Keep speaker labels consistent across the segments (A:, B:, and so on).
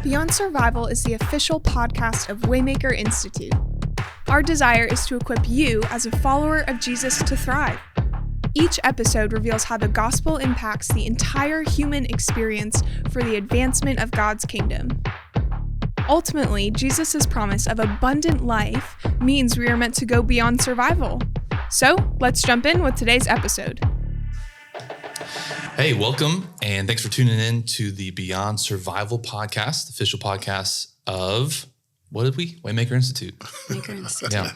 A: Beyond Survival is the official podcast of Waymaker Institute. Our desire is to equip you as a follower of Jesus to thrive. Each episode reveals how the gospel impacts the entire human experience for the advancement of God's kingdom. Ultimately, Jesus' promise of abundant life means we are meant to go beyond survival. So, let's jump in with today's episode.
B: Hey, welcome, and thanks for tuning in to the Beyond Survival podcast, the official podcast of, what did we? Waymaker Institute.
C: Waymaker Institute.
B: Yeah.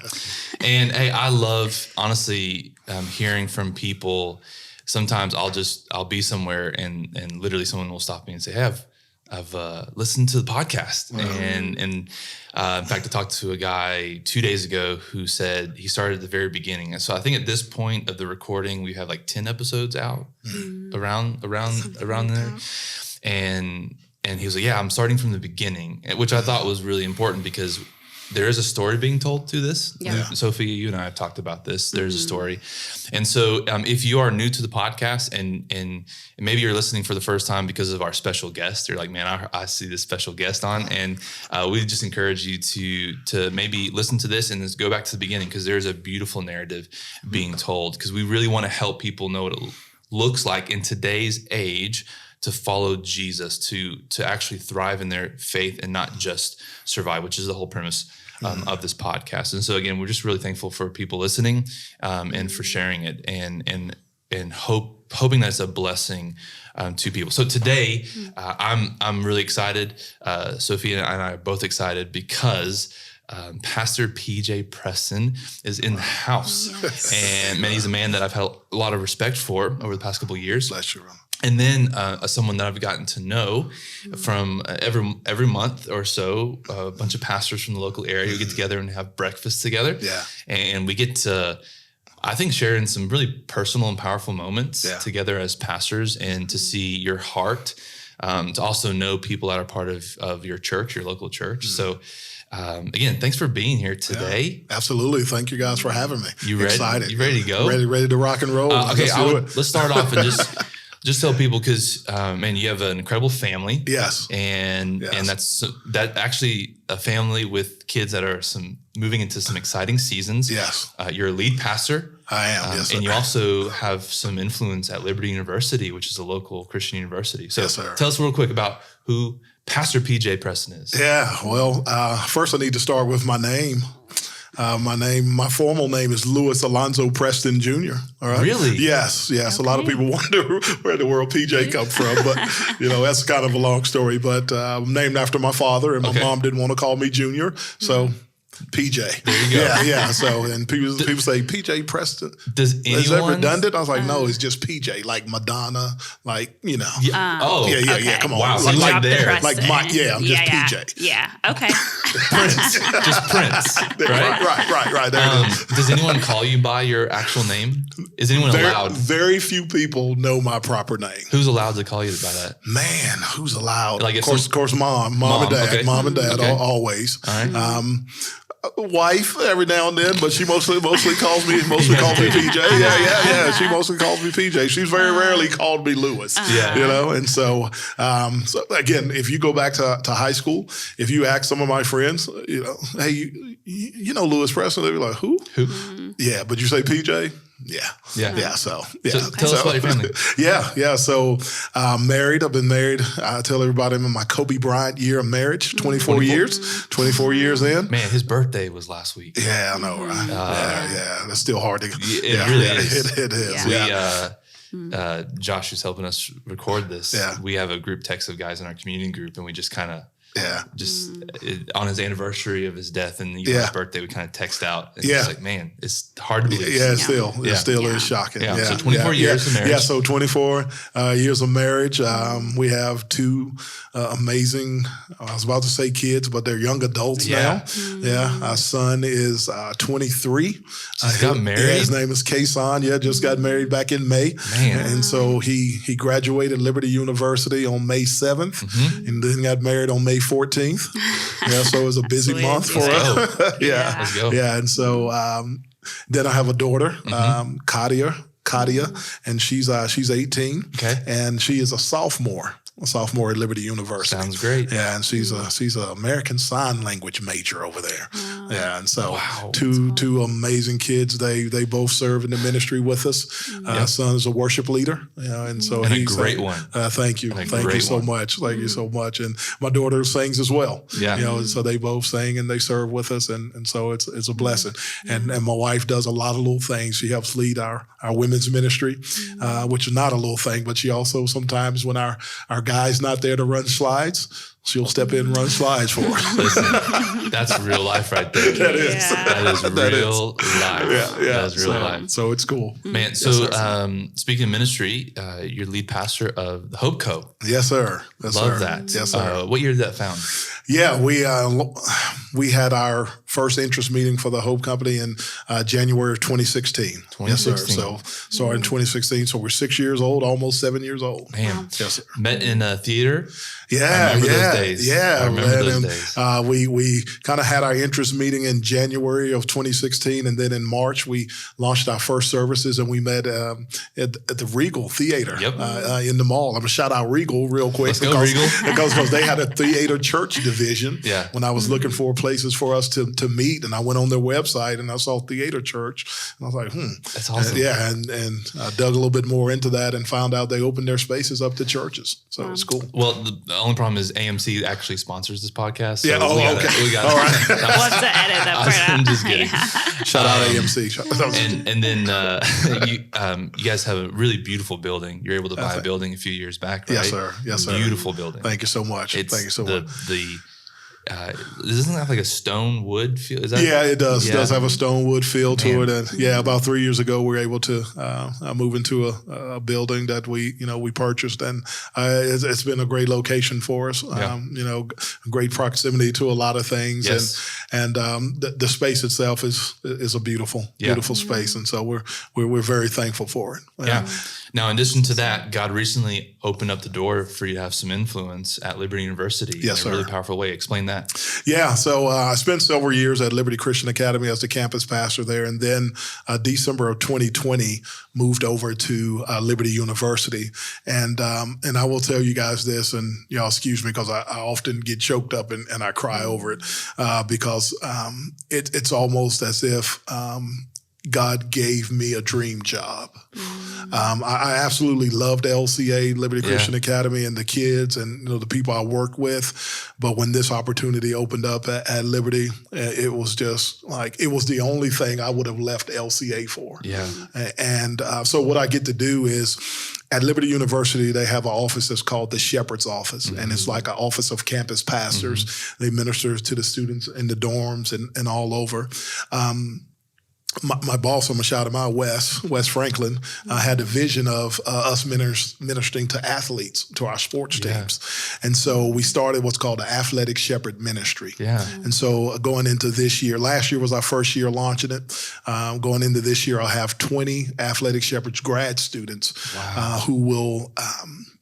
B: And hey, I love, honestly, hearing from people. Sometimes I'll be somewhere and literally someone will stop me and say, hey, I've listened to the podcast. Mm-hmm. And in fact, I talked to a guy 2 days ago who said he started at the very beginning. And so I think at this point of the recording, we have like 10 episodes out around there. And he was like, yeah, I'm starting from the beginning, which I thought was really important because there is a story being told to this. Yeah. Sophia, you and I have talked about this. There's a story. And so if you are new to the podcast and maybe you're listening for the first time because of our special guest, you're like, man, I see this special guest on. And we just encourage you to maybe listen to this and just go back to the beginning because there's a beautiful narrative being told because we really want to help people know what it looks like in today's age to follow Jesus, to actually thrive in their faith and not just survive, which is the whole premise of this podcast. And so again, we're just really thankful for people listening and for sharing it and hoping that it's a blessing to people. So today, I'm really excited. Sophia and I are both excited because Pastor PJ Preston is in the house. Yes. And man, he's a man that I've had a lot of respect for over the past couple of years.
D: Bless you.
B: And then someone that I've gotten to know from every month or so, a bunch of pastors from the local area who get together and have breakfast together. Yeah. And we get to, I think, share in some really personal and powerful moments together as pastors and to see your heart, to also know people that are part of your church, your local church. So again, thanks for being here today.
D: Yeah, absolutely. Thank you guys for having me.
B: You ready?
D: Excited.
B: You ready to go?
D: Ready to rock and roll.
B: Okay, let's start off and just tell people because, man, you have an incredible family.
D: Yes.
B: And that actually a family with kids that are moving into some exciting seasons. Yes. You're a lead pastor.
D: I am, yes,
B: and you also have some influence at Liberty University, which is a local Christian university. So yes, tell us real quick about who Pastor PJ Preston is.
D: Yeah, well, first I need to start with my name. My formal name is Louis Alonzo Preston Jr. All right. Really? Yes. Okay. A lot of people wonder where the world PJ come from, but that's kind of a long story. But I'm named after my father, and my mom didn't want to call me Junior, so PJ. There you go. Yeah. So and people say PJ Preston. Is that redundant? I was like, no, it's just PJ, like Madonna, like Yeah. Yeah. Come on.
B: Wow. Like there,
D: like I'm just PJ.
C: Yeah. Okay.
B: Prince, just Prince.
D: Right. There it is.
B: Does anyone call you by your actual name? Is anyone allowed?
D: Very few people know my proper name.
B: Who's allowed to call you by that?
D: Man, who's allowed? Like, of course, mom and dad, always. All right. Wife every now and then, but she mostly calls me PJ. Yeah. She mostly calls me PJ. She's very rarely called me Louis. And so again, if you go back to high school, if you ask some of my friends, hey, you know Louis Preston, they'll be like, who? Yeah, but you say PJ. Yeah. So
B: tell us about your family.
D: Yeah. So married. I've been married. I tell everybody I'm in my Kobe Bryant year of marriage. 24 years. 24 years in.
B: Man, his birthday was last week.
D: Yeah, I know, right? That's still hard to.
B: It really is.
D: It is.
B: Yeah. Josh, who's helping us record this. Yeah. We have a group text of guys in our community group, and we just kind of. On his anniversary of his death and his birthday, we kind of text out. And it's like, man, it's hard to believe.
D: Yeah, it still is shocking.
B: Yeah. So 24 years of marriage.
D: Yeah, so 24 years of marriage. We have two amazing, I was about to say kids, but they're young adults now. Yeah, our son is 23.
B: Just got married?
D: His name is Kason. Just got married back in May. Man. And so he graduated Liberty University on May 7th and then got married on May 14th. So it was a busy month for us.
B: Let's go.
D: Yeah, and so then I have a daughter, Kadia, and she's 18, and she is a sophomore a sophomore at Liberty University.
B: Sounds great.
D: Yeah, and she's an American Sign Language major over there. Wow. Yeah, and so
B: Wow.
D: two amazing kids. They both serve in the ministry with us. Son is a worship leader, and so
B: and
D: he's
B: a great one.
D: Thank you so much. Thank you so much. And my daughter sings as well.
B: Yeah,
D: so they both sing and they serve with us, and so it's a blessing. And my wife does a lot of little things. She helps lead our women's ministry, which is not a little thing, but she also sometimes when our guy's not there to run slides, she'll step in and run slides for us.
B: Listen, that's real life right there.
D: That is.
B: That is real life.
D: Yeah.
B: That is real life.
D: So it's cool.
B: Man, so speaking of ministry, you're lead pastor of the Hope Co.
D: Yes, sir.
B: Love that.
D: Yes, sir.
B: What year did that found?
D: Yeah, we had our first interest meeting for the Hope Company in January of 2016. Yes, sir. So started in 2016. So we're 6 years old, almost 7 years old.
B: Man.
D: Yes, sir.
B: Met in a theater.
D: Yeah,
B: I remember those days.
D: Yeah,
B: I remember those days.
D: We kind of had our interest meeting in January of 2016, and then in March we launched our first services, and we met at the Regal Theater in the mall. I'm gonna shout out Regal real quick because they had a theater church division.
B: Yeah.
D: When I was looking for places for us to meet, and I went on their website and I saw theater church, and I was like,
B: that's awesome.
D: And I dug a little bit more into that and found out they opened their spaces up to churches. So it's cool.
B: Well, the only problem is AMC actually sponsors this podcast. So
D: okay.
B: We got
D: all right.
C: What's to edit that part out?
B: I'm just kidding.
D: Shout out AMC.
B: And then you guys have a really beautiful building. You're able to buy a building a few years back, right?
D: Yes, sir. Yes, sir.
B: Beautiful building.
D: Thank you so much. Thank you so much.
B: Doesn't that have like a stone wood feel? Is that?
D: Yeah, it does.
B: Yeah.
D: It does have a stone wood feel to it. And about 3 years ago, we were able to move into a building that we purchased, and it's been a great location for us. Great proximity to a lot of things, and the space itself is a beautiful space, and so we're very thankful for it.
B: Yeah. Now, in addition to that, God recently opened up the door for you to have some influence at Liberty University in a really powerful way. Explain that.
D: Yeah, so I spent several years at Liberty Christian Academy as the campus pastor there, and then December of 2020 moved over to Liberty University. And I will tell you guys this, and y'all excuse me because I often get choked up and I cry over it because it's almost as if God gave me a dream job. I absolutely loved LCA, Liberty Christian Academy, and the kids and the people I work with. But when this opportunity opened up at Liberty, it was just like, it was the only thing I would have left LCA for. Yeah. And so what I get to do is, at Liberty University, they have an office that's called the Shepherd's Office, and it's like an office of campus pastors. They minister to the students in the dorms and all over. My boss, I'm going to shout him out, Wes Franklin, had a vision of us ministering to athletes, to our sports teams. And so we started what's called the Athletic Shepherd Ministry. Yeah. And so going into this year, last year was our first year launching it. Going into this year, I'll have 20 Athletic Shepherds grad students who will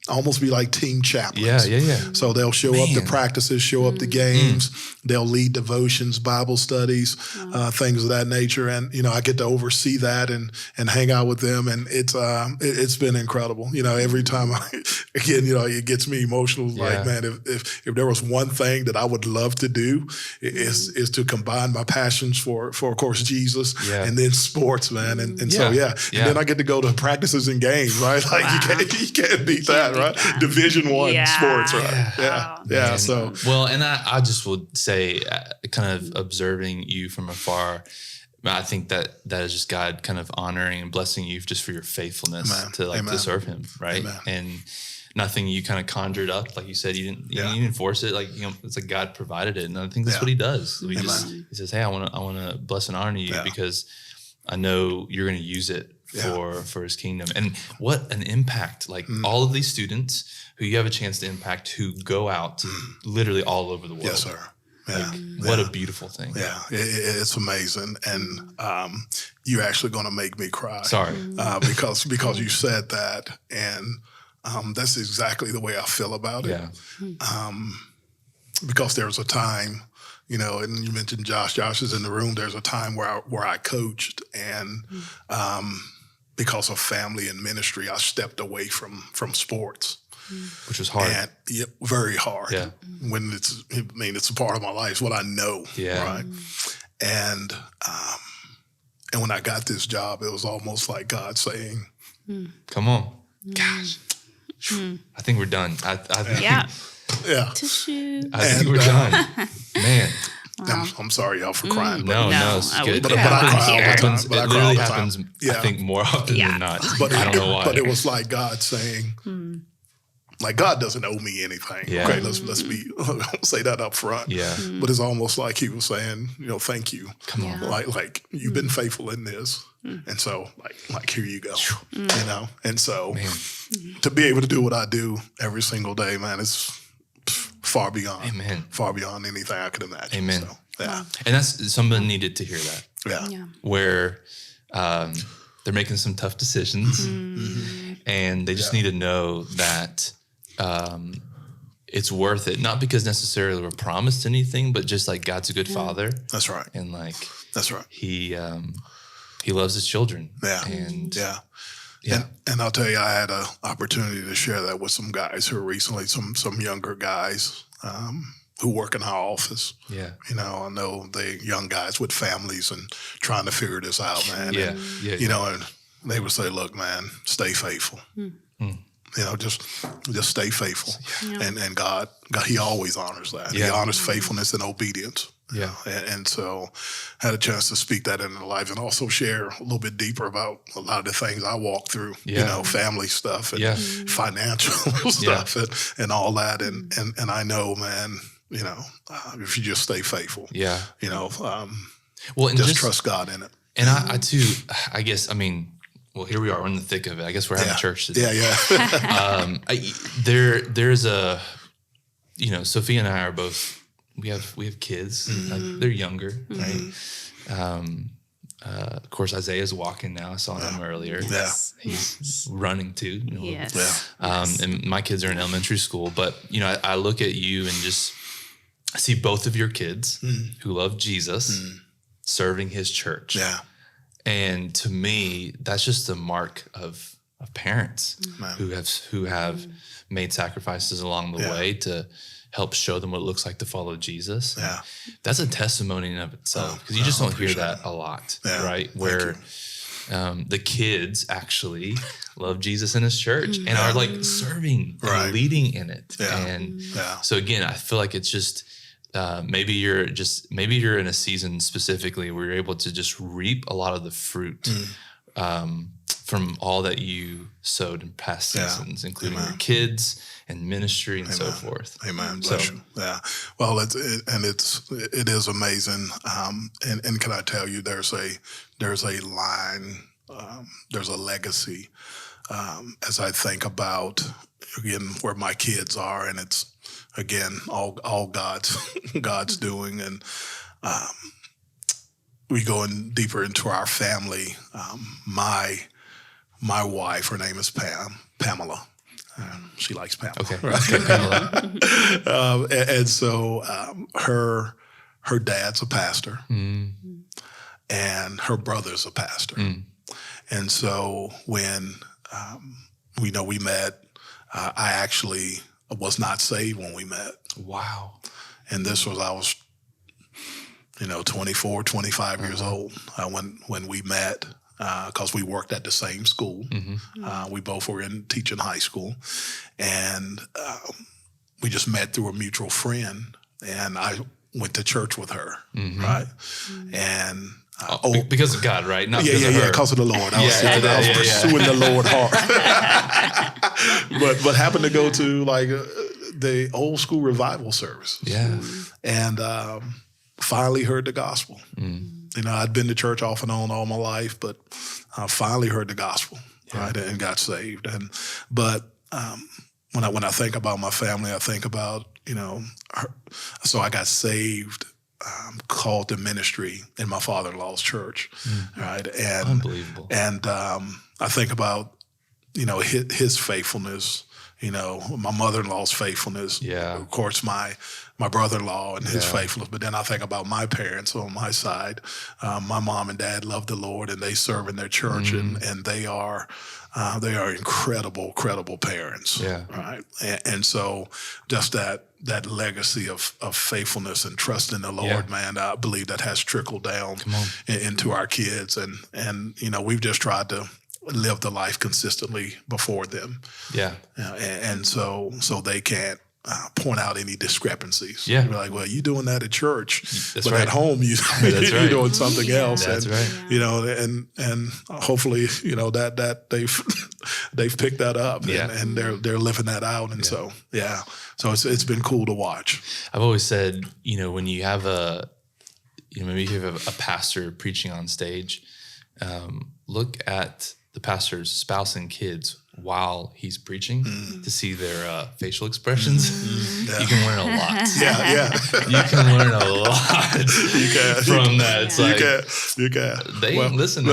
D: almost be like team chaplains. Yeah. So they'll show up to practices, show up to games. They'll lead devotions, Bible studies, things of that nature. And, I get to oversee that and hang out with them. And it's been incredible. Every time it gets me emotional. Like, man, if there was one thing that I would love to do is to combine my passions for of course, Jesus and then sports, man. And then I get to go to practices and games, right? Like you can't beat that. Right, Division I sports, right? Yeah. So
B: and I just would say, kind of observing you from afar, I think that is just God kind of honoring and blessing you just for your faithfulness to serve Him, right? Amen. And nothing you kind of conjured up, like you said, you didn't force it. Like it's like God provided it, and I think that's what He does. He says, "Hey, I want to bless and honor you because I know you're going to use it." For His kingdom. And what an impact, like all of these students who you have a chance to impact, who go out literally all over the world.
D: Yes, sir.
B: What a beautiful thing.
D: Yeah, it's amazing. And you're actually going to make me cry.
B: Sorry.
D: Because you said that. And that's exactly the way I feel about it. Yeah. Because there was a time, and you mentioned Josh. Josh is in the room. There's a time where I coached, and because of family and ministry, I stepped away from sports.
B: Which was hard.
D: And very hard.
B: Yeah.
D: When it's a part of my life. It's what I know.
B: Yeah.
D: Right. And when I got this job, it was almost like God saying,
B: come on. Gosh. I think we're done. I think,
C: Yeah.
D: yeah.
C: Tissue.
B: I think we're done. Man.
D: I'm sorry, y'all, for crying.
B: No, it's good.
D: But I cry all the time.
B: It literally happens, I think, more often
C: Yeah.
B: than not.
D: But
B: I don't know why.
D: But it was like God saying, like God doesn't owe me anything.
B: Yeah.
D: Okay, let's be I'll say that up front.
B: Yeah.
D: But it's almost like he was saying, thank you.
B: Come on.
D: Like you've been faithful in this. And so like here you go. And so to be able to do what I do every single day, man, it's far beyond.
B: Amen.
D: Far beyond anything I could imagine.
B: Amen.
D: So, yeah.
B: And that's someone needed to hear that.
D: Yeah.
B: Where they're making some tough decisions and they just need to know that it's worth it. Not because necessarily we're promised anything, but just like God's a good father.
D: That's right.
B: And like
D: that's right.
B: He loves his children.
D: Yeah.
B: And
D: And I'll tell you, I had an opportunity to share that with some guys who are recently, some younger guys who work in our office.
B: Yeah.
D: I know they young guys with families and trying to figure this out, man.
B: Yeah.
D: And, and they would say, look, man, stay faithful. Just stay faithful.
C: Yeah.
D: And God, he always honors that.
B: Yeah.
D: He honors faithfulness and obedience.
B: Yeah.
D: And so I had a chance to speak that into their lives and also share a little bit deeper about a lot of the things I walk through, family stuff and financial stuff and all that. And I know, man, if you just stay faithful,
B: well, and
D: just trust God in it.
B: And I too, I guess, well, here we are. We're in the thick of it. I guess we're having church today.
D: Yeah.
B: There's a, Sophia and I are both, we have kids. They're younger, right? Of course, Isaiah's walking now. I saw him earlier.
D: Yeah.
B: He's running too.
C: Yes.
B: And my kids are in elementary school. But, I look at you and just see both of your kids who love Jesus serving his church.
D: Yeah.
B: And to me, that's just the mark of parents who have made sacrifices along the way to help show them what it looks like to follow Jesus.
D: Yeah.
B: That's a testimony in of itself because you just don't hear that a lot, right? Where the kids actually love Jesus in his church and are like serving and leading in it.
D: Yeah.
B: And so again, I feel like it's just maybe you're in a season specifically where you're able to just reap a lot of the fruit from all that you sowed in past seasons, including your kids and ministry and so forth.
D: Amen. Bless you. Yeah. Well, it is amazing. And can I tell you, there's a line, there's a legacy. As I think about again where my kids are, and it's again all God's doing, and we go in deeper into our family. My wife, her name is Pamela. She likes Pamela.
B: Okay.
D: Right?
B: Okay, Pamela.
D: And so her dad's a pastor, and her brother's a pastor. And so when we met, I actually was not saved when we met.
B: Wow.
D: And I was 24, 25 years old when we met. Because we worked at the same school. We both were teaching high school. And we just met through a mutual friend. And I went to church with her, right? And
B: because of God, right? Not
D: because of the Lord. I was pursuing the Lord hard. but happened to go to like the old school revival service.
B: Yeah.
D: And finally heard the gospel. I'd been to church off and on all my life, but I finally heard the gospel, right, and got saved. But when I think about my family, I think about her. So I got saved, called to ministry in my father-in-law's church, right, and
B: unbelievable.
D: And I think about his faithfulness. my mother-in-law's faithfulness.
B: Yeah.
D: Of course, my brother-in-law and his faithfulness. But then I think about my parents on my side. My mom and dad love the Lord, and they serve in their church, and they are incredible parents.
B: Yeah.
D: Right. And so just that legacy of faithfulness and trust in the Lord, man, I believe that has trickled down into our kids. And we've just tried to live the life consistently before them.
B: Yeah.
D: And so they can't point out any discrepancies.
B: Yeah.
D: You're like, well, you're doing that at church,
B: That's
D: but
B: right.
D: at home you're doing something else.
B: That's
D: and,
B: right.
D: And hopefully, that they've picked that up and they're living that out. And so it's been cool to watch.
B: I've always said, when you have maybe you have a pastor preaching on stage, look at the pastor's spouse and kids while he's preaching to see their facial expressions. You can learn a lot. You can learn a lot from that. It's
D: you can.
B: They ain't listening.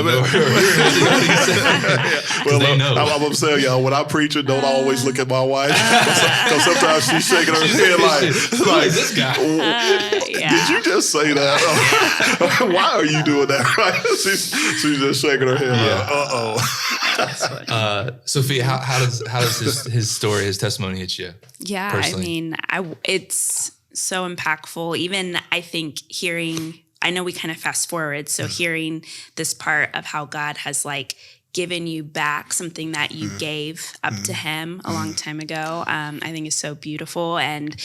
D: Well,
B: they know.
D: I'm going to tell y'all, when I preach it, don't always look at my wife. Because sometimes she's shaking her head like
B: this guy.
D: Did you just say that? Why are you doing that? Right? She's just shaking her head.
B: Sophia, how does his story, his testimony hit you?
C: Yeah, personally? It's so impactful. Even I think I know we kind of fast forward, so hearing this part of how God has given you back something that you gave up to him a long time ago, I think is so beautiful and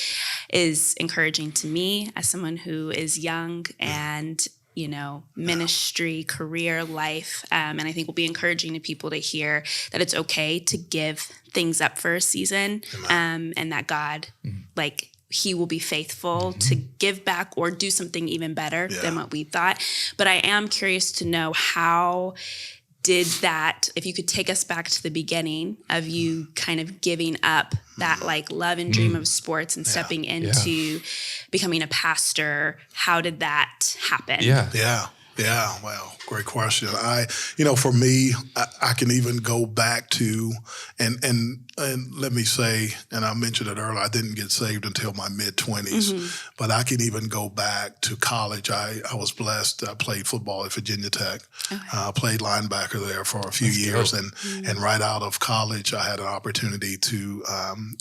C: is encouraging to me as someone who is young and ministry, career, life. And I think will be encouraging to people to hear that it's okay to give things up for a season, and that God, he will be faithful to give back or do something even better than what we thought. But I am curious to know how did that, if you could take us back to the beginning of you kind of giving up that love and dream of sports and stepping into becoming a pastor, how did that happen?
D: Yeah. Well, great question. For me, I can even go back to, and let me say, and I mentioned it earlier, I didn't get saved until my mid-20s, but I can even go back to college. I was blessed. I played football at Virginia Tech, played linebacker there for a few years. And right out of college, I had an opportunity to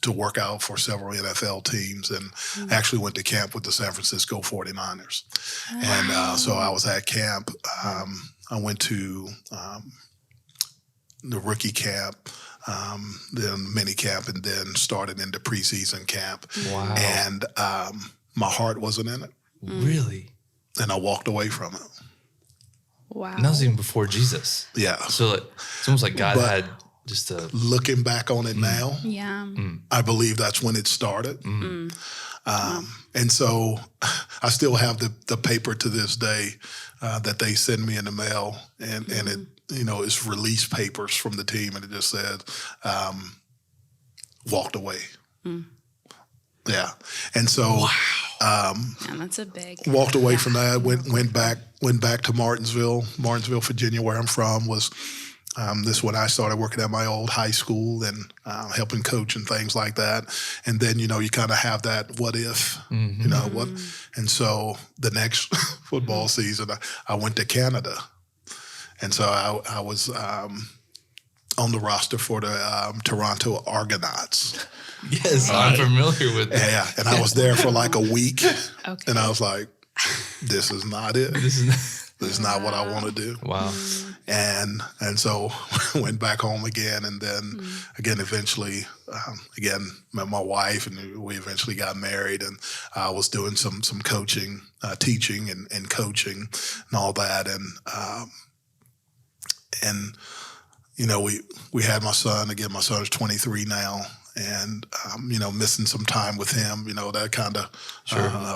D: work out for several NFL teams and actually went to camp with the San Francisco 49ers. And so I was at camp. I went to the rookie camp, then mini camp, and then started into preseason camp.
B: Wow.
D: And my heart wasn't in it.
B: Really?
D: And I walked away from it.
C: Wow.
B: And that was even before Jesus.
D: Yeah.
B: So it's almost like God had just a...
D: Looking back on it now, I believe that's when it started. And so I still have the paper to this day that they send me in the mail, and it, it's release papers from the team, and it just said, walked away. Yeah. And so,
C: that's a big,
D: walked away from that, went back to Martinsville, Virginia, where I'm from, was, this is when I started working at my old high school and helping coach and things like that. And then, you kind of have that what if, what. And so the next football season, I went to Canada. And so I was on the roster for the Toronto Argonauts.
B: Yes, I'm familiar with that.
D: Yeah, and I was there for a week. Okay. And I was like, this is not it. This is not what I want to do.
B: Wow.
D: And so went back home again, and then again eventually met my wife, and we eventually got married, and I was doing some coaching, teaching and coaching and all that, and we had my son. Again, my son's 23 now. And, missing some time with him, that kind of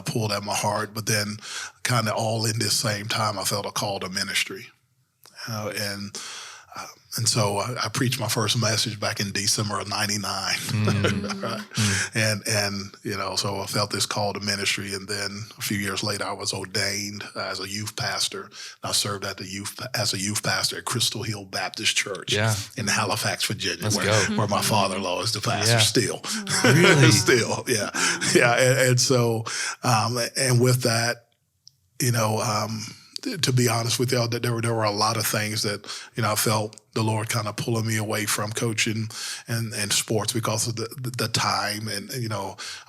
D: pulled at my heart. But then kind of all in this same time, I felt a call to ministry. And And so I preached my first message back in December of '99, right? And so I felt this call to ministry. And then a few years later, I was ordained as a youth pastor. I served as a youth pastor at Crystal Hill Baptist Church in Halifax, Virginia, where my father-in-law is the pastor still.
B: Really?
D: Still, yeah. And so, and with that, to be honest with y'all, that there were a lot of things that, I felt the Lord kind of pulling me away from coaching and sports because of the time. And,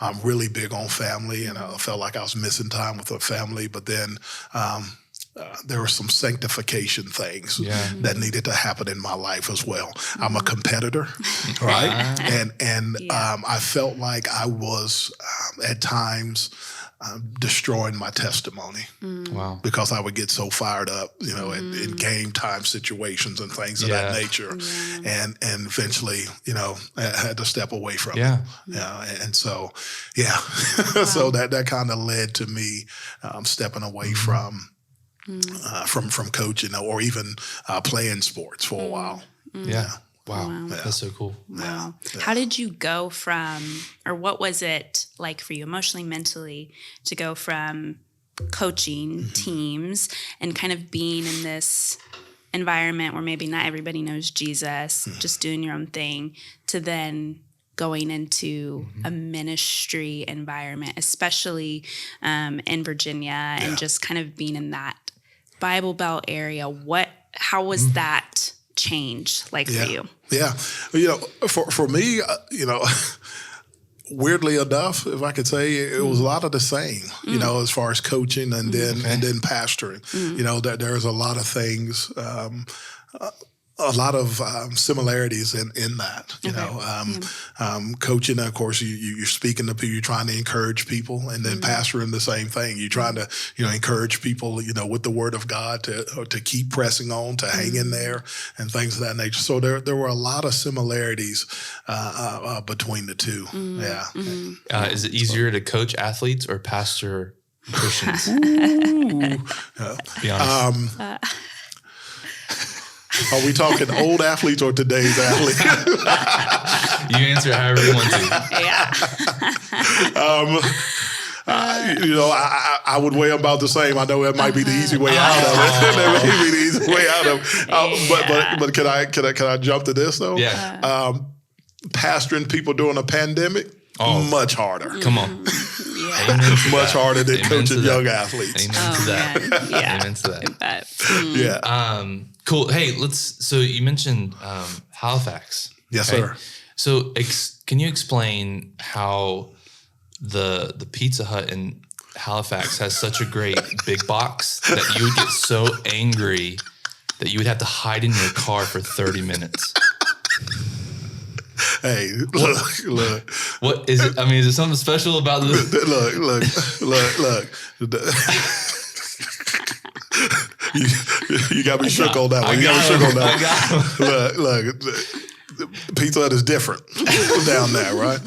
D: I'm really big on family, and I felt like I was missing time with the family. But then there were some sanctification things that needed to happen in my life as well. I'm a competitor, right? And I felt like I was at times destroying my testimony.
B: Wow.
D: Because I would get so fired up, in game time situations and things of that nature. And eventually, I had to step away from it. And so, so that kind of led to me stepping away from coaching or even playing sports for a while.
B: Wow. That's so cool.
C: Wow. How did you go from, or what was it like for you emotionally, mentally, to go from coaching teams and kind of being in this environment where maybe not everybody knows Jesus, just doing your own thing, to then going into a ministry environment, especially in Virginia, and just kind of being in that Bible Belt area? How was that change for you?
D: Yeah. For me, weirdly enough, if I could say, it was a lot of the same, as far as coaching and then pastoring. There's a lot of things, a lot of similarities in that. Coaching, of course, you're speaking to people, you're trying to encourage people, and then pastoring the same thing. You're trying to encourage people, with the Word of God to keep pressing on, to hang in there, and things of that nature. So there were a lot of similarities between the two.
B: Is it easier to coach athletes or pastor Christians? Be honest.
D: Are we talking old athletes or today's athletes?
B: You answer however you want to.
D: I would weigh about the same. I know it might be the easy way out of it. That may be the easy way out of it. But can I jump to this though?
B: Yeah.
D: Pastoring people during a pandemic, much harder.
B: Come on.
D: Much harder than coaching young athletes.
B: Amen to that. Amen to that. Cool. Hey, so you mentioned Halifax.
D: Yes, sir.
B: So can you explain how the Pizza Hut in Halifax has such a great big box that you would get so angry that you would have to hide in your car for 30 minutes?
D: Hey, look.
B: What is it? I mean, is it something special about this?
D: Look. You got me shook on that one. Look. Pizza Hut is different down there, right?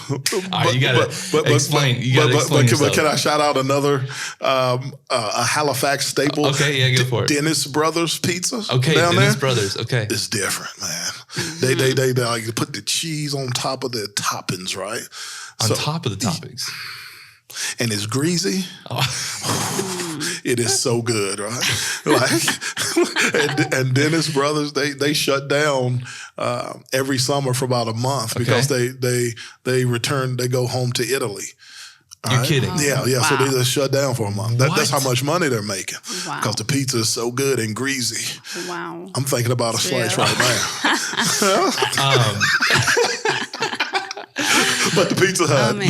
B: You got to explain.
D: But can I shout out another a Halifax staple?
B: Okay, yeah, go for it.
D: Dennis Brothers Pizza.
B: Okay,
D: down
B: Dennis
D: there.
B: Brothers. Okay,
D: it's different, man. They like put the cheese on top of the toppings, right?
B: On top of the toppings.
D: And it's greasy. It is so good, right? and Dennis Brothers, they shut down every summer for about a month because they return, they go home to Italy.
B: You're kidding?
D: Yeah. Wow. So they just shut down for a month. That's how much money they're making because the pizza is so good and greasy.
C: Wow.
D: I'm thinking about a slice right now. But the Pizza Hut, the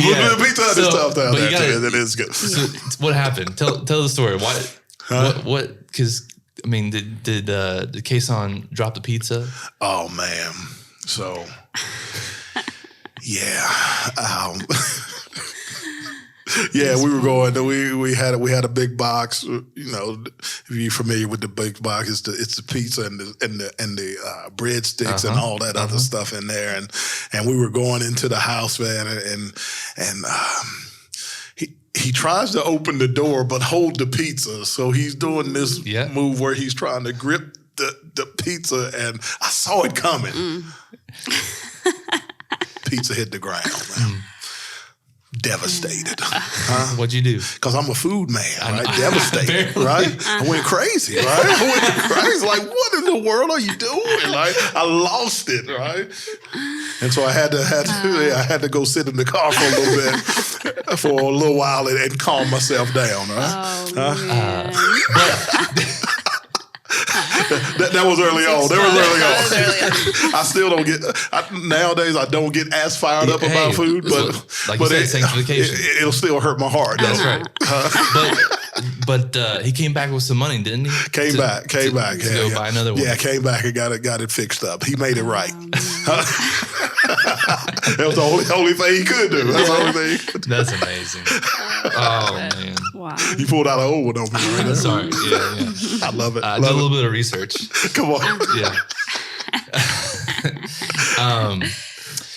D: Pizza Hut is tough down there too. It is good.
B: So what happened? Tell the story. What? Because I mean, did Kason drop the pizza?
D: Oh man. So we were going. We had a big box. If you're familiar with the big box, it's the pizza and the breadsticks and all that other stuff in there. And we were going into the house, man, and he tries to open the door but hold the pizza. So he's doing this move where he's trying to grip the pizza, and I saw it coming. Pizza hit the ground, man. Devastated.
B: What'd you do?
D: Because I'm a food man, right? Devastated, right? I went crazy, right? I went crazy. Like, what in the world are you doing? Like, I lost it, right? And so I had to go sit in the car for a little while and calm myself down, right? That was early on. I still don't get. Nowadays, I don't get as fired up about food, but
B: sanctification.
D: It'll still hurt my heart.
B: That's right. But he came back with some money, didn't he?
D: Came back.
B: To go buy another one.
D: Yeah, came back and got it fixed up. He made it right. That was the only thing he could do. That's the only thing he could do.
B: That's amazing. Oh, man.
C: Wow.
D: You pulled out an old one on me right there.
B: Sorry. Yeah.
D: I love it.
B: I did a little bit of research.
D: Come on.
B: Yeah.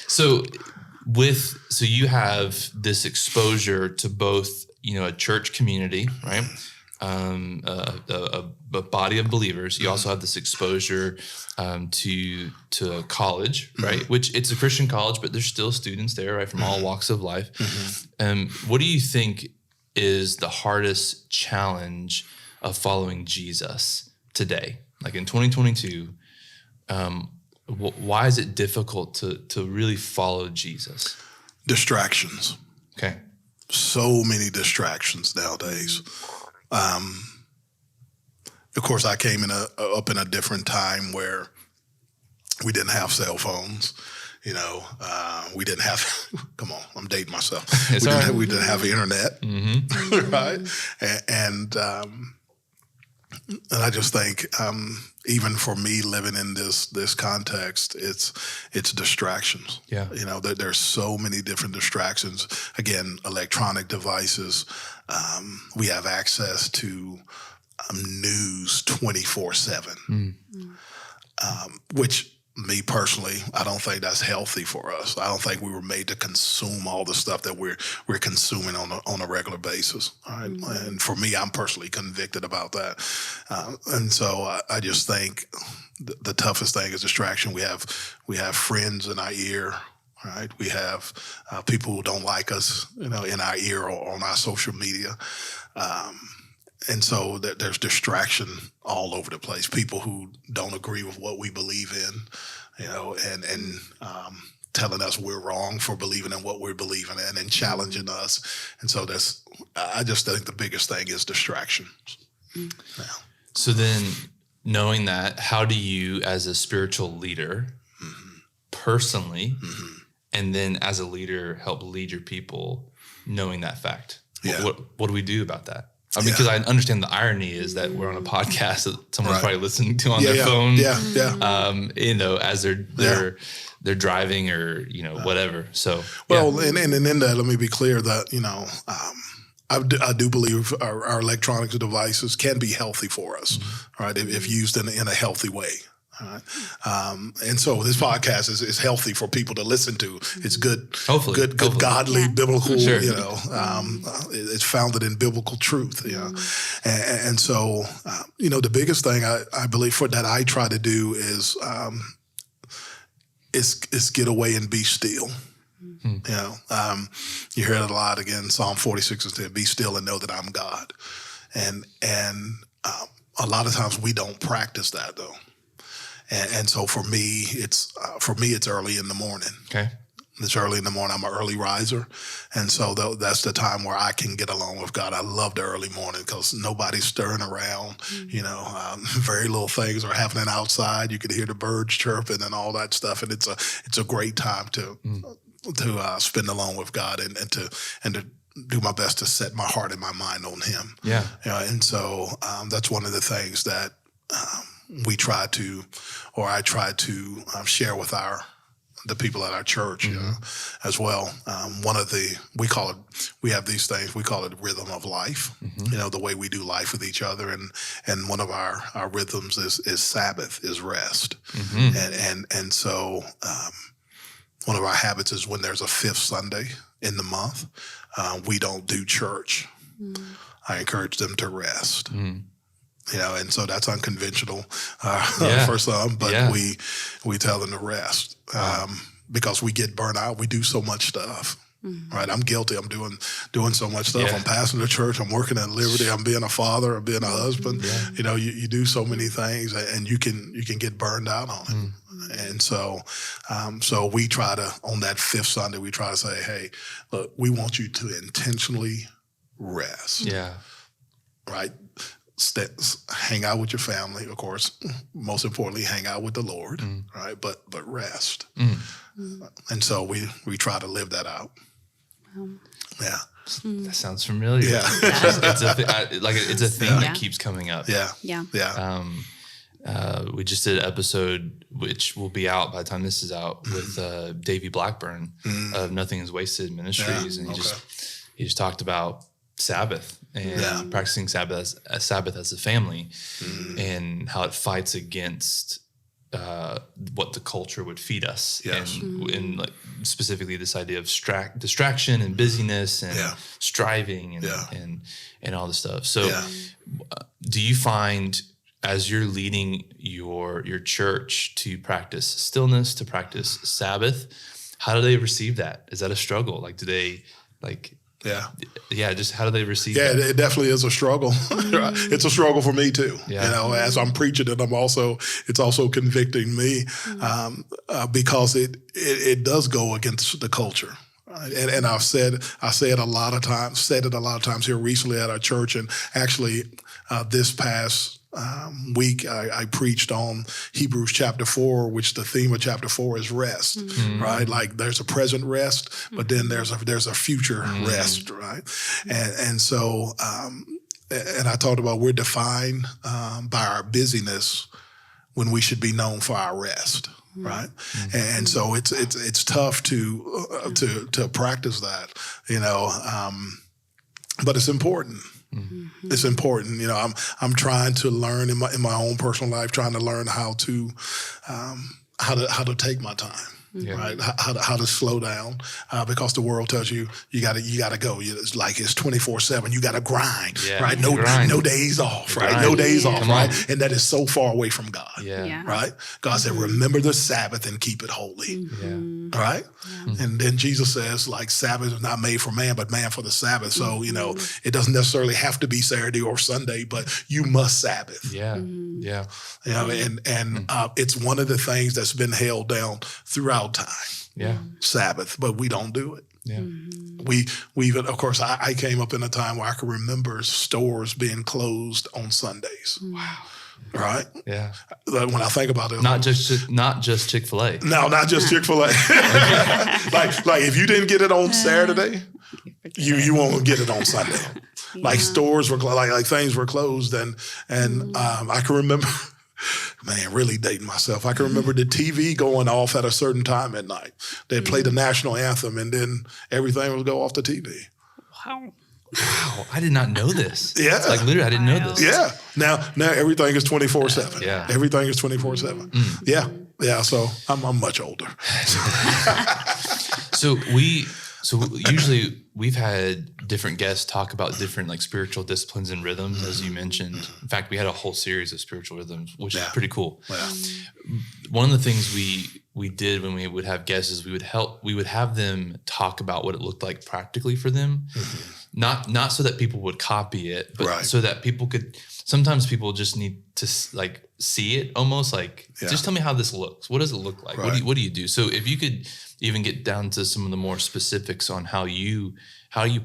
B: So you have this exposure to both, a church community, right? A body of believers. You also have this exposure to college, right? Which it's a Christian college, but there's still students there, right, from all walks of life. What do you think is the hardest challenge of following Jesus today? Like in 2022, why is it difficult to really follow Jesus?
D: Distractions.
B: Okay.
D: So many distractions nowadays. Of course, I came up in a different time where we didn't have cell phones. We didn't have. Come on, I'm dating myself. We didn't have internet, right? And I just think, even for me living in this context, it's distractions.
B: Yeah.
D: There's so many different distractions. Again, electronic devices. We have access to news 24/7, which me personally, I don't think that's healthy for us. I don't think we were made to consume all the stuff that we're consuming on a regular basis. All right? And for me, I'm personally convicted about that. And so I just think the toughest thing is distraction. We have friends in our ear. Right, we have people who don't like us, in our ear or on our social media. And so there's distraction all over the place. People who don't agree with what we believe in, and telling us we're wrong for believing in what we're believing in and challenging us. And so I just think the biggest thing is distraction. Yeah.
B: So then, knowing that, how do you, as a spiritual leader, personally, and then as a leader, help lead your people knowing that fact?
D: Yeah.
B: What do we do about that? I mean, because I understand the irony is that we're on a podcast that someone's probably listening to on their phone. As they're driving or whatever. So
D: and in that, let me be clear that I do believe our electronic devices can be healthy for us, right? If used in a healthy way. All right. And so this podcast is healthy for people to listen to. It's good, hopefully, good, godly, biblical,
B: sure.
D: It's founded in biblical truth, And so, the biggest thing I believe that I try to do is get away and be still. You hear it a lot again, Psalm 46:10, be still and know that I'm God. And a lot of times we don't practice that though. And so for me, it's early in the morning.
B: Okay.
D: It's early in the morning. I'm an early riser. And so that's the time where I can get along with God. I love the early morning because nobody's stirring around. Very little things are happening outside. You can hear the birds chirping and all that stuff. And it's a great time to spend alone with God and to do my best to set my heart and my mind on Him.
B: Yeah.
D: And so that's one of the things that I try to share with the people at our church as well. We have these things, we call it rhythm of life, the way we do life with each other. And one of our rhythms is Sabbath, is rest. And so one of our habits is when there's a fifth Sunday in the month, we don't do church. I encourage them to rest. And so that's unconventional for some, but we tell them to rest because we get burnt out. We do so much stuff. Right, I'm guilty. I'm doing so much stuff. I'm pastoring the church. I'm working at Liberty. I'm being a father. I'm being a husband. You do so many things, and you can get burned out on it. And so we try to, on that fifth Sunday, we try to say, hey, look, we want you to intentionally rest.
B: Yeah.
D: Right. Hang out with your family, of course. Most importantly, hang out with the Lord. Right. But rest. And so we try to live that out. Yeah.
B: That sounds familiar.
D: Yeah.
B: It's a thing that keeps coming up.
D: Yeah.
B: We just did an episode, which will be out by the time this is out, with Davey Blackburn of Nothing is Wasted Ministries. And he just talked about Sabbath and practicing Sabbath as a family and how it fights against what the culture would feed us, and like specifically this idea of distraction and busyness and striving and all this stuff. So, do you find as you're leading your church to practice stillness, to practice Sabbath, how do they receive that? Is that a struggle? Like, do they like? Just how do they receive that?
D: It definitely is a struggle. It's a struggle for me too. As I'm preaching it, it's also convicting me because it does go against the culture. And I've said it a lot of times here recently at our church, and actually this past week I preached on Hebrews chapter 4, which the theme of chapter 4 is rest, right? Like there's a present rest, but then there's a future rest, right? And so and I talked about we're defined by our busyness when we should be known for our rest. Right, and so it's tough to practice that, but it's important. It's important. I'm trying to learn in my own personal life, trying to learn how to take my time. Right, how to slow down because the world tells you gotta go. It's like it's 24/7. You gotta grind, right? No days off, right? No days off, right? And that is so far away from God, right? God said, "Remember the Sabbath and keep it holy." All right, and then Jesus says, like, Sabbath is not made for man, but man for the Sabbath. So it doesn't necessarily have to be Saturday or Sunday, but you must Sabbath. And it's one of the things that's been held down throughout time, Sabbath, but we don't do it. We even, of course, I came up in a time where I can remember stores being closed on Sundays. Wow. Right?
B: Yeah.
D: When I think about it,
B: not just Chick-fil-A.
D: No, not just Chick-fil-A. like if you didn't get it on Saturday, you won't get it on Sunday. Like stores were like things were closed, and I can remember. Man, really dating myself. I can remember the TV going off at a certain time at night. They'd play the national anthem, and then everything would go off the TV.
C: Wow,
B: I did not know this.
D: Yeah.
B: Like literally, I didn't know this.
D: Yeah. Now everything is 24/7.
B: Yeah.
D: Everything is 24/7. Yeah. So I'm much older.
B: So usually we've had different guests talk about different like spiritual disciplines and rhythms, as you mentioned. In fact, we had a whole series of spiritual rhythms, which is pretty cool. Yeah. One of the things we did when we would have guests is we would have them talk about what it looked like practically for them. Not so that people would copy it, but so that people could. Sometimes people just need to like see it, almost like just tell me how this looks. What does it look like? What do you do? So if you could even get down to some of the more specifics on how you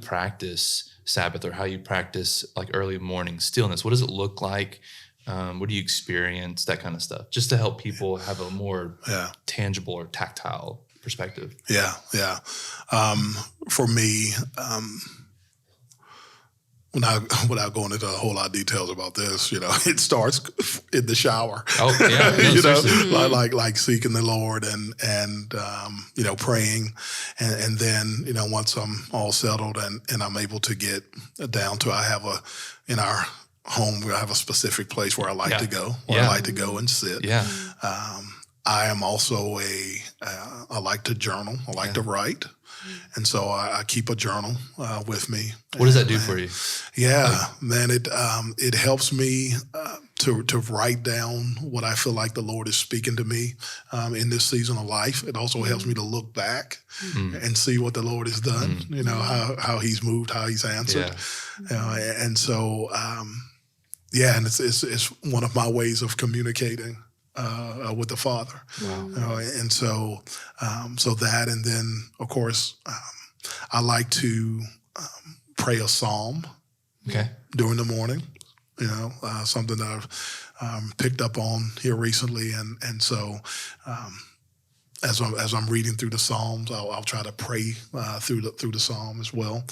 B: practice Sabbath or how you practice like early morning stillness. What does it look like? What do you experience? That kind of stuff, just to help people have a more tangible or tactile perspective.
D: Yeah. For me, without going into a whole lot of details about this, it starts in the shower. Oh yeah, like seeking the Lord and praying, and then once I'm all settled and I'm able to get down to in our home I have a specific place where I like to go, I like to go and sit.
B: Yeah.
D: I am also I like to journal. I like to write. And so I keep a journal with me.
B: What does that do for you?
D: Yeah, man, it helps me to write down what I feel like the Lord is speaking to me in this season of life. It also helps me to look back and see what the Lord has done, you know, how he's moved, how he's answered. And so, and it's one of my ways of communicating with the Father. Wow. And so that, and then, of course, I like to pray a psalm during the morning. You know, something that I've picked up on here recently, and so as I'm reading through the Psalms, I'll try to pray through the Psalm as well,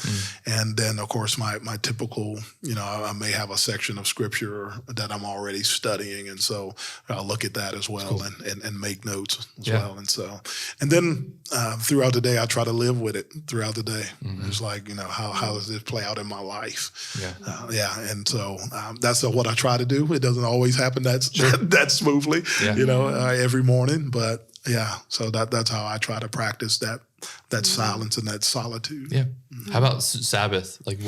D: and then of course my typical, you know, I may have a section of Scripture that I'm already studying, and so I'll look at that as well and make notes as well, and so and then throughout the day I try to live with it throughout the day. It's like, you know, how does this play out in my life? And so that's what I try to do. It doesn't always happen that smoothly, you know, every morning, but. Yeah, so that's how I try to practice that silence and that solitude.
B: Yeah. How about Sabbath? Like,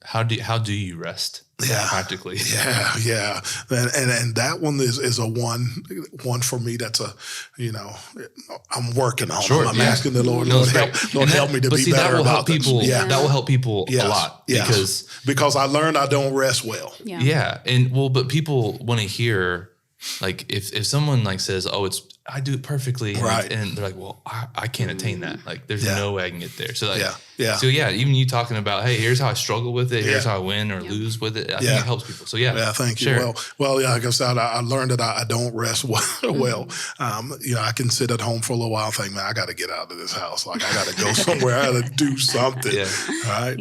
B: how do you rest? Practically. Yeah. And that one is a one for me. That's a, you know, I'm working on. Sure, I'm asking the Lord, Lord help me to be better about people. That will help people a lot because I learned I don't rest well. Yeah, and but people want to hear, like, if someone like says, "Oh, I do it perfectly," and they're like, "Well, I can't attain that. Like, there's no way I can get there." So like, so even you talking about, hey, here's how I struggle with it. Here's how I win or lose with it. I think it helps people. So
D: thank you. Well, like I said, I learned that I don't rest well. You know, I can sit at home for a little while and think, man, I got to get out of this house. Like, I got to go somewhere. I got to do something. Right.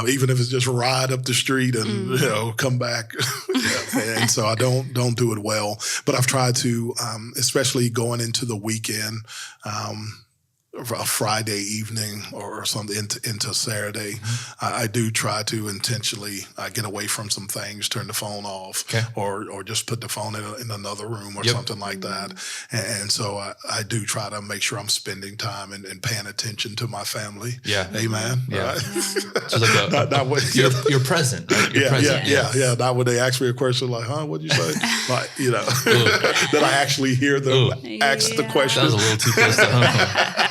D: Even if it's just ride up the street and you know come back. And so I don't do it well. But I've tried to, especially going into the weekend, a Friday evening or something into Saturday, I do try to intentionally get away from some things, turn the phone off, or just put the phone in another room or something like that. And so I do try to make sure I'm spending time and paying attention to my family. Amen. Right?
B: So like you're present. Right? You're present.
D: Not when they ask me a question like, "Huh, what'd you say?" Like, you know, that I actually hear them ask the question.
B: That was a little too close to home.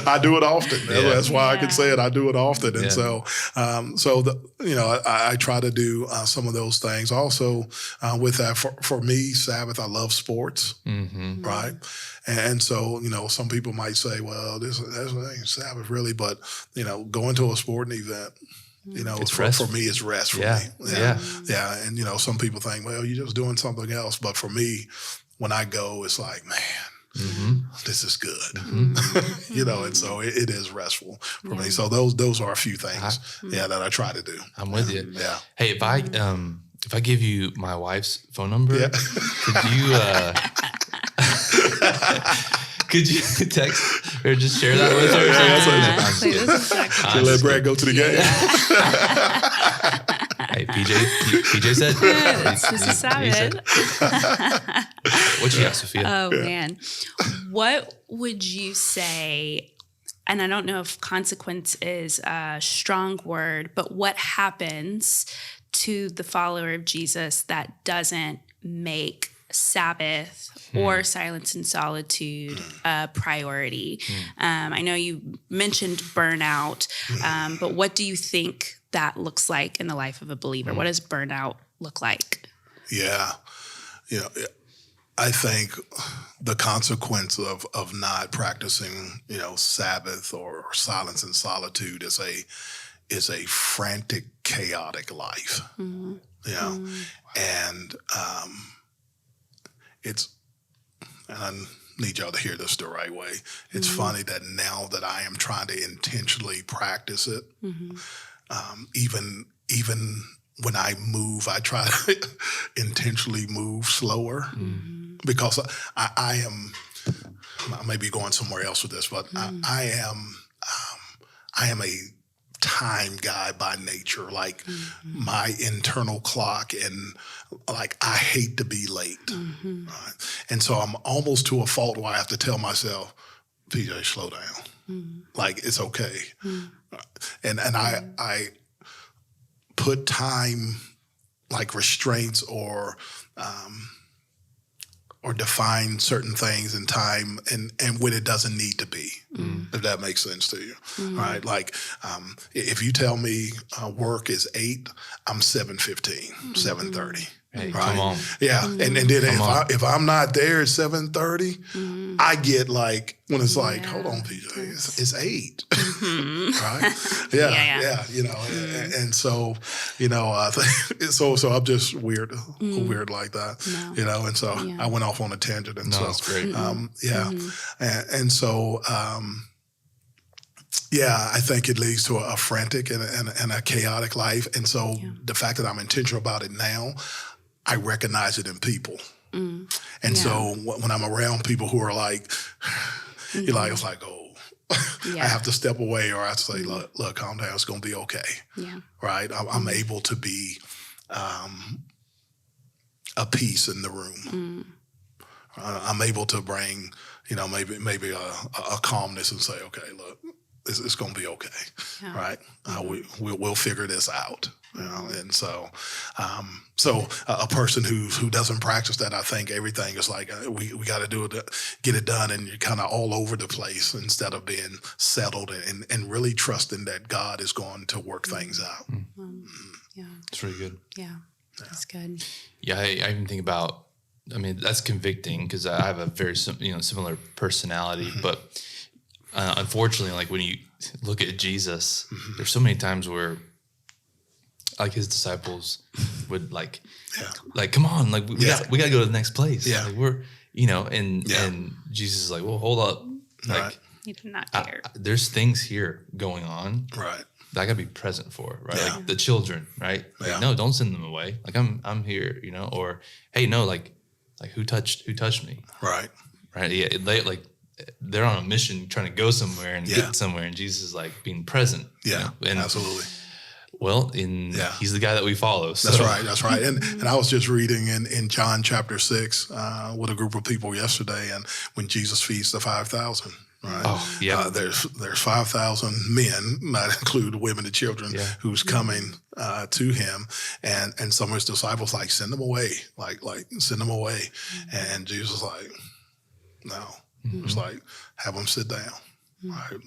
D: I do it often. That's why I can say it. I do it often. And so you know, I try to do some of those things. Also, with that, for me, Sabbath, I love sports, right? And so, you know, some people might say, well, that's Sabbath really, but, you know, going to a sporting event, you know, for me, it's rest for me. Yeah. And, you know, some people think, well, you're just doing something else. But for me, when I go, it's like, man, this is good, you know, and so it is restful for me. So those are a few things, that I try to do.
B: I'm with you. Yeah. Hey, if I give you my wife's phone number, could you text or just share that with her?
D: Let Brad go to the game.
B: Hey, PJ said.
C: This is Sabbath.
B: What you got, Sophia?
C: Oh, man. What would you say, and I don't know if consequence is a strong word, but what happens to the follower of Jesus that doesn't make Sabbath or silence and solitude a priority? I know you mentioned burnout, but what do you think that looks like in the life of a believer? What does burnout look like?
D: Yeah. You know, I think the consequence of not practicing, you know, Sabbath or silence and solitude is a frantic, chaotic life. You know, and and I need y'all to hear this the right way. It's funny that now that I am trying to intentionally practice it, even when I move, I try to intentionally move slower because I may be going somewhere else with this, but I am a time guy by nature, like my internal clock, and like I hate to be late. Right? And so I'm almost to a fault where I have to tell myself, PJ, slow down. Like, it's okay. And I put time, like restraints or define certain things in time and when it doesn't need to be, if that makes sense to you, right? Like, if you tell me work is 8, I'm 7:15, 7:30.
B: Hey,
D: right?
B: come on.
D: Yeah. And then if I'm not there at 7:30, I get like, when it's like, hold on, PJ, it's 8. Right? Yeah. You know, and so, you know, so I'm just weird like that, you know, and so I went off on a tangent. And so,
B: that's great.
D: And so, I think it leads to a frantic and a chaotic life. And so the fact that I'm intentional about it now, I recognize it in people. And so when I'm around people who are like, you're like, it's like, oh, I have to step away, or I have to say, look, calm down. It's going to be okay. Yeah. Right. I'm able to be a peace in the room. I'm able to bring, you know, maybe a calmness and say, okay, look, it's going to be okay. Yeah. Right. We'll figure this out. You know, and so, a person who doesn't practice that, I think everything is like, we got to do it, get it done, and you're kind of all over the place instead of being settled and really trusting that God is going to work things out.
C: Yeah,
B: it's really good.
C: Yeah, that's good.
B: Yeah, I even think about, I mean, that's convicting because I have a very similar personality, but unfortunately, like when you look at Jesus, there's so many times where, like, his disciples would like, come on, like we got to go to the next place. Yeah, like we're, you know, and Jesus is like, well, hold up, like
C: he did not care.
B: There's things here going on,
D: right,
B: that I got to be present for, right? Yeah. Like the children, right? Like, no, don't send them away. Like I'm here, you know, or hey, no, like who touched me,
D: right?
B: Yeah, they're on a mission trying to go somewhere and get somewhere, and Jesus is like being present.
D: Yeah,
B: you know? And
D: absolutely.
B: Well, he's the guy that we follow. So.
D: That's right. And I was just reading in John chapter 6 with a group of people yesterday, and when Jesus feeds the 5,000, right?
B: Oh, yeah.
D: There's 5,000 men, not include women and children, who's coming to him, and some of his disciples like, send them away, like send them away, and Jesus was like, no, it's like, have them sit down. Right?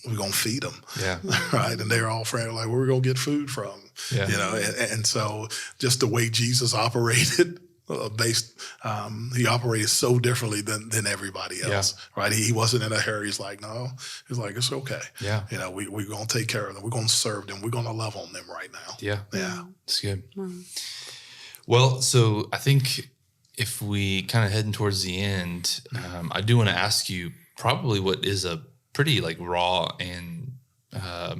D: We're going to feed them. Yeah. Right. And they're all frantic, like, where are we going to get food from? Yeah. You know, and so just the way Jesus operated, he operated so differently than everybody else. Yeah. Right. He wasn't in a hurry. He's like, no, he's like, it's okay. Yeah. You know, we're going to take care of them. We're going to serve them. We're going to love on them right now. Yeah. Yeah.
B: It's good. Well, so I think if we kind of heading towards the end, I do want to ask you probably what is a pretty like raw and I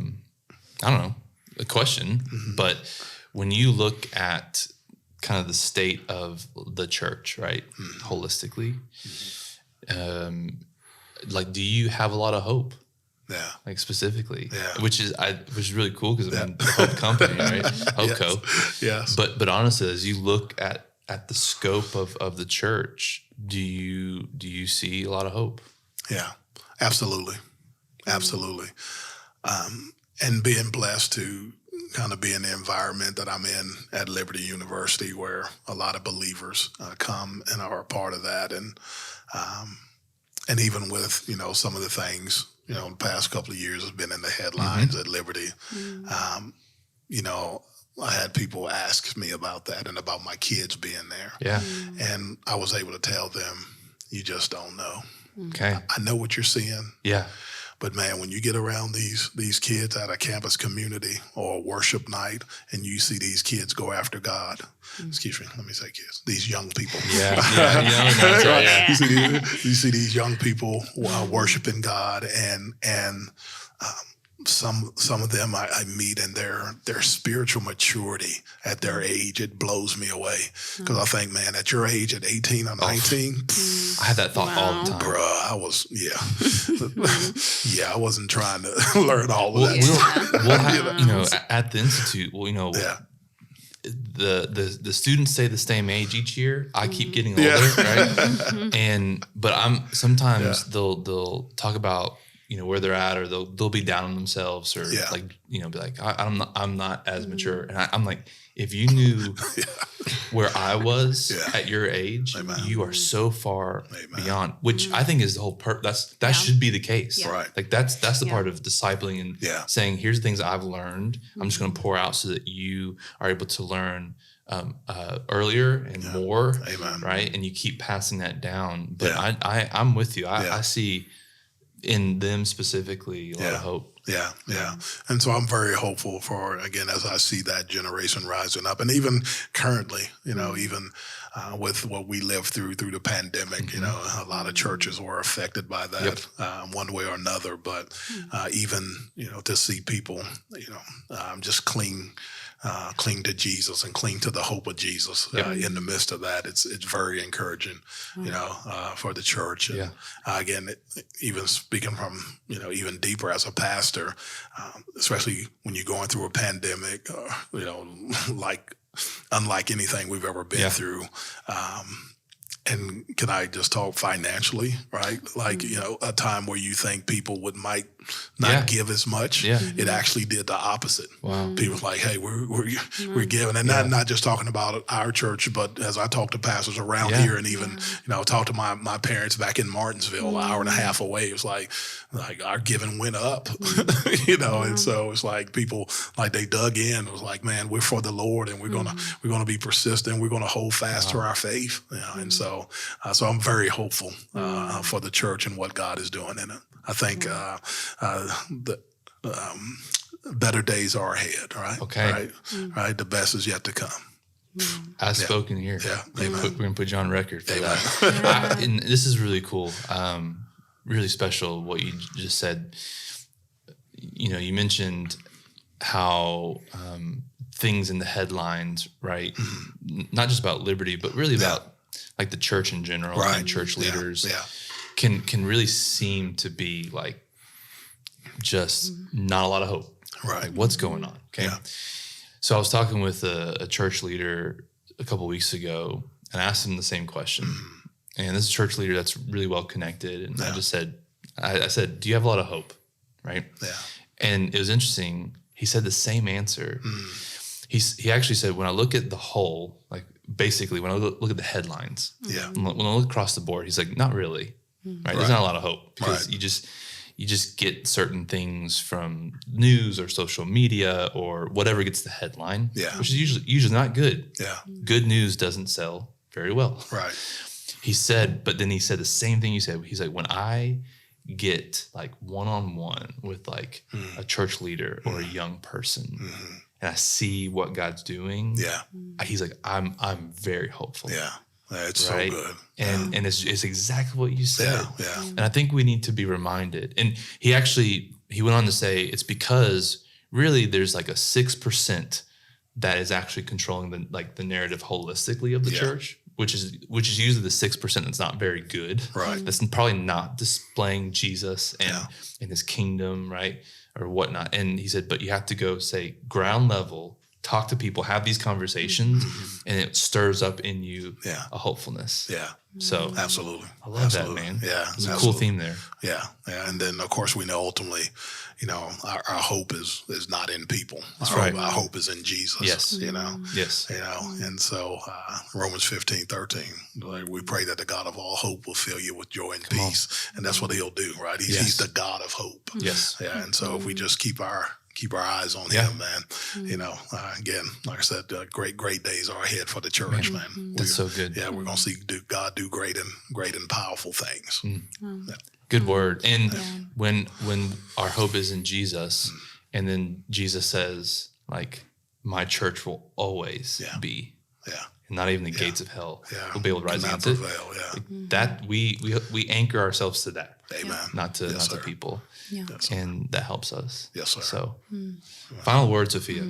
B: don't know, a question, but when you look at kind of the state of the church, right, holistically, like, do you have a lot of hope? Yeah, like specifically, which is really cool because I'm in the Hope Company, right? Hope Co.
D: Yes.
B: But honestly, as you look at the scope of the church, do you see a lot of hope?
D: Yeah, absolutely. Absolutely. And being blessed to kind of be in the environment that I'm in at Liberty University, where a lot of believers come and are a part of that. And even with, you know, some of the things, you know, the past couple of years has been in the headlines at Liberty. You know, I had people ask me about that and about my kids being there. Yeah. And I was able to tell them, you just don't know. Okay. I know what you're seeing. Yeah. But man, when you get around these kids at a campus community or a worship night, and you see these kids go after God, excuse me, let me say kids, these young people. Yeah. You see these young people worshiping God, and some of them I meet, and their spiritual maturity at their age, it blows me away. Because I think, man, at your age, at 18 or 19,
B: I had that thought all the time.
D: Bruh, I was, I wasn't trying to learn all of that.
B: We'll have, you know, at the Institute, well, you know, the students stay the same age each year. I keep getting older, right? But sometimes they'll talk about where they're at, or they'll be down on themselves, or like, be like, I'm not as mature. And I'm like, if you knew where I was at your age, Amen. You are so far Amen. Beyond, which I think is the whole that should be the case.
D: Yeah. Right.
B: Like that's the part of discipling and saying, here's the things I've learned. I'm just going to pour out so that you are able to learn earlier and more. Amen. Right. And you keep passing that down. But I'm with you. I see in them specifically a lot of hope.
D: Yeah. And so I'm very hopeful for, again, as I see that generation rising up. And even currently, even with what we lived through the pandemic, a lot of churches were affected by that one way or another. But even, to see people, just cling to Jesus and cling to the hope of Jesus in the midst of that. It's very encouraging, for the church. And again, even speaking from, even deeper as a pastor, especially when you're going through a pandemic, unlike anything we've ever been through. And can I just talk financially, right? Like, a time where you think people might not give as much. Yeah. It actually did the opposite. Wow. People like, hey, we're giving. And not just talking about our church, but as I talk to pastors around here, and even, talk to my parents back in Martinsville, an hour and a half away, it was like our giving went up, and so it's like people, like they dug in. It was like, man, we're for the Lord, and we're gonna be persistent. We're gonna hold fast to our faith. And so I'm very hopeful for the church and what God is doing in it. I think the better days are ahead, right?
B: Okay.
D: Right. The best is yet to come.
B: As spoken here.
D: Yeah.
B: We're going to put you on record for that. And this is really cool. Really special what you just said. You mentioned how things in the headlines, right? Mm-hmm. Not just about Liberty, but really about like the church in general and church leaders can really seem to be like just not a lot of hope.
D: Right.
B: Like what's going on? Okay. Yeah. So I was talking with a church leader a couple of weeks ago, and I asked him the same question. And this is a church leader that's really well connected. And I just said, I said, do you have a lot of hope? Right. Yeah. And it was interesting. He said the same answer. He actually said, when I look at the whole, like basically when I look at the headlines, when I look across the board, he's like, not really. Right. There's not a lot of hope because you just get certain things from news or social media or whatever gets the headline, which is usually not good. Yeah. Good news doesn't sell very well. Right. He said, but then he said the same thing you said. He's like, when I get like one-on-one with like a church leader or a young person and I see what God's doing, he's like, I'm very hopeful. Yeah.
D: It's so good.
B: And it's exactly what you said. Yeah. And I think we need to be reminded. And he went on to say it's because really there's like a 6% that is actually controlling the narrative holistically of the church, which is usually the 6% that's not very good. Right. That's probably not displaying Jesus and his kingdom, right? Or whatnot. And he said, but you have to go say ground level, talk to people, have these conversations, and it stirs up in you a hopefulness. Yeah. So
D: absolutely.
B: I love that, man.
D: Yeah.
B: It's a cool theme there.
D: Yeah. Yeah. And then of course we know ultimately, our hope is not in people.
B: That's right.
D: Our hope is in Jesus.
B: Yes.
D: Yes. And so Romans 15:13, like we pray that the God of all hope will fill you with joy and peace. And that's what he'll do, right? He's the God of hope.
B: Yes.
D: Yeah. And so if we just keep our eyes on him, man. Again, like I said, great days are ahead for the church, man.
B: That's so good.
D: Yeah, we're gonna see God do great and powerful things.
B: Good word. And when our hope is in Jesus, and then Jesus says, like, my church will always be. Yeah. And not even the gates of hell will be able to rise against it. Like that we anchor ourselves to that.
D: Amen.
B: Not to people. Yeah. And that helps us.
D: Yes, sir.
B: So final word, Sophia.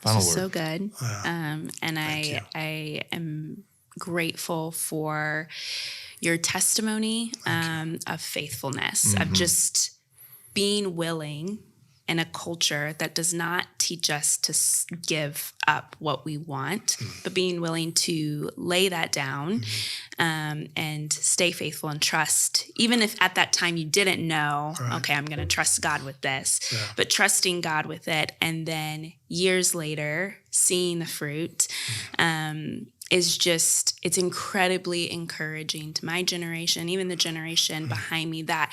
B: Final word.
C: So good. And I am grateful for your testimony of faithfulness, of just being willing in a culture that does not teach us to give up what we want, but being willing to lay that down and stay faithful and trust, even if at that time you didn't know, okay, I'm going to trust God with this, but trusting God with it. And then years later, seeing the fruit is just, it's incredibly encouraging to my generation, even the generation behind me that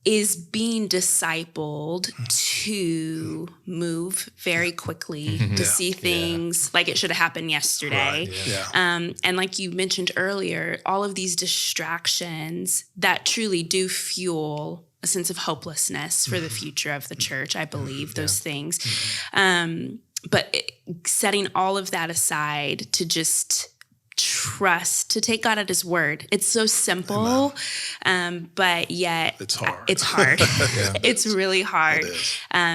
C: is being discipled to move very quickly, to see things like it should have happened yesterday. And like you mentioned earlier, all of these distractions that truly do fuel a sense of hopelessness for the future of the church. I believe those things. But setting all of that aside to just trust, to take God at his word. It's so simple, but yet it's hard. It's hard. It's really hard.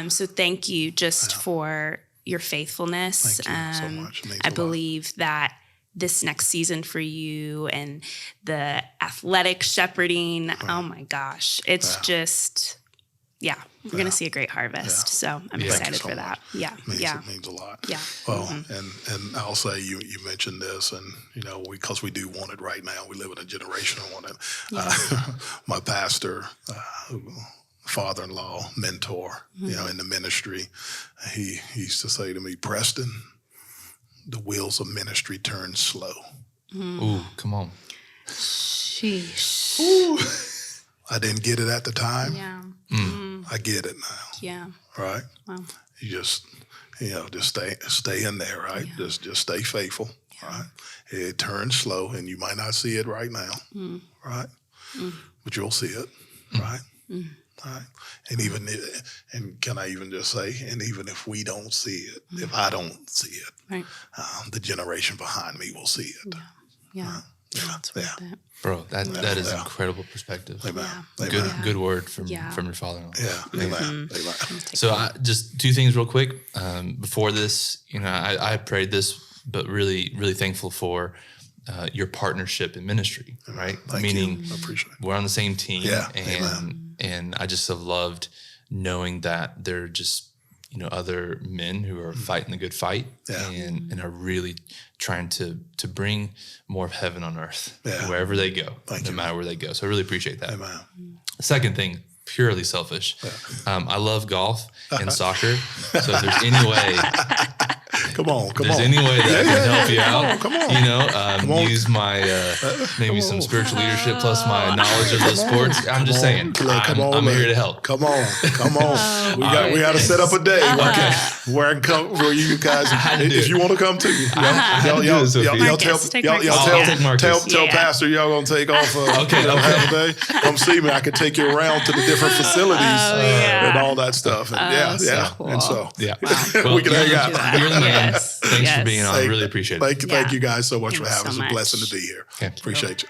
C: So thank you just for your faithfulness.
D: Thank you so much.
C: I believe that this next season for you and the athletic shepherding, oh my gosh, it's just... we're going to see a great harvest. So I'm excited for that.
D: It means a lot. Well, and I'll say you mentioned this, and because we do want it right now. We live in a generation of want it. My pastor, father-in-law, mentor, in the ministry, he used to say to me, Preston, the wheels of ministry turn slow.
B: Ooh, come on.
C: Sheesh.
D: Ooh. I didn't get it at the time. I get it now. Right?
C: Wow.
D: You just, just stay in there, right? Just stay faithful, right? It turns slow, and you might not see it right now, right? But you'll see it, right? Right? And can I even just say, and even if we don't see it, if I don't see it, the generation behind me will see it.
B: Bro, that is incredible perspective. Good word from your father-in-law.
D: Amen.
B: So just two things real quick. Before this, I prayed this, but really, really thankful for your partnership in ministry, right? Meaning
D: I appreciate it.
B: We're on the same team.
D: Amen.
B: And I just have loved knowing that there are just, other men who are fighting the good fight and are really trying to bring more of heaven on earth wherever they go, no matter where they go. So I really appreciate that.
D: Amen.
B: Second thing, purely selfish. I love golf and soccer. So if there's any way...
D: Come on.
B: There's any way that I can help you out.
D: Come on.
B: Use my maybe some spiritual leadership plus my knowledge of those sports. I'm just saying, I'm here to help.
D: Come on. We got to set up a day where I can come for you guys. If you want to come too, tell Pastor y'all gonna take off. Have a day. Come see me. I can take you around to the different facilities and all that stuff. And
C: cool.
D: And so
B: well,
D: we can hang out.
B: You're the man. Thanks for being on. I really appreciate it.
D: Thank you guys so much for having us. It's a blessing to be here.
B: Okay.
D: Appreciate you.